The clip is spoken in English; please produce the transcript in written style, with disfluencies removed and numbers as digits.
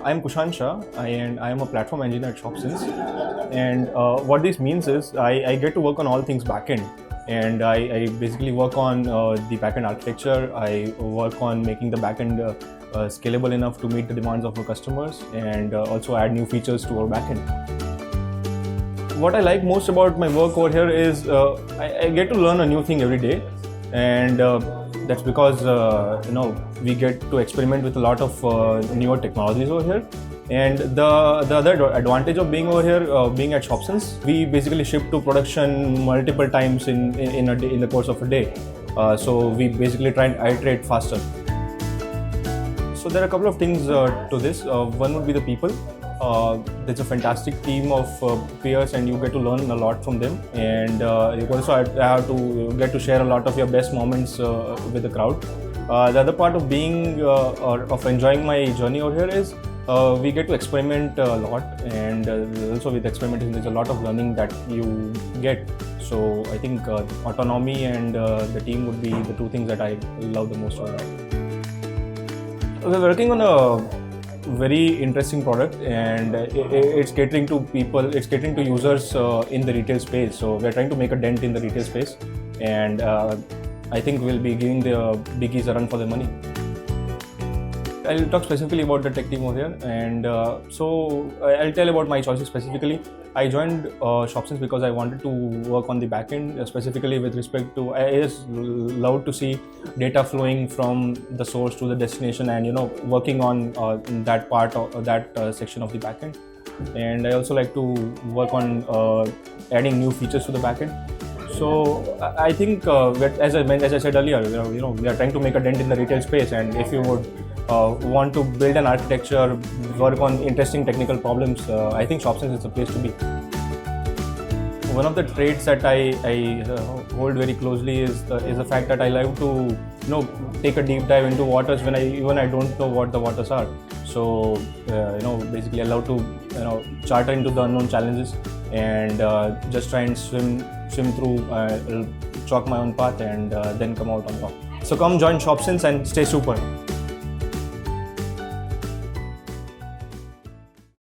I'm Kushan and I am a platform engineer at ShopSense. And what this means is I get to work on all things backend. And I basically work on the backend architecture. I work on making the backend scalable enough to meet the demands of our customers and also add new features to our backend. What I like most about my work over here is I get to learn a new thing every day, and that's because we get to experiment with a lot of newer technologies over here. And the other advantage of being over here, being at ShopSense, we basically ship to production multiple times in a day, in the course of a day. So we basically try and iterate faster. So there are a couple of things to this. One would be the people. There's a fantastic team of peers, and you get to learn a lot from them. And you also have to get to share a lot of your best moments with the crowd. The other part of being or of enjoying my journey over here is we get to experiment a lot, and also with experimentation, there's a lot of learning that you get. So I think autonomy and the team would be the two things that I love the most about it. We're working on a very interesting product, and it's catering to people, it's catering to users in the retail space. So we're trying to make a dent in the retail space, and I think we'll be giving the biggies a run for their money. I'll talk specifically about the tech team over here, and so I'll tell about my choices specifically. I joined ShopSense because I wanted to work on the backend, specifically with respect to, I just love to see data flowing from the source to the destination, and working on that part of that section of the backend. And I also like to work on adding new features to the backend. So I think, as I said earlier, we are trying to make a dent in the retail space, and if you would want to build an architecture, work on interesting technical problems, I think ShopSense is the place to be. One of the traits that I hold very closely is the fact that I like to take a deep dive into waters when I don't know what the waters are. So basically I love to charter into the unknown challenges and just try and swim through, chalk my own path, and then come out on top. So come join ShopSense and stay super.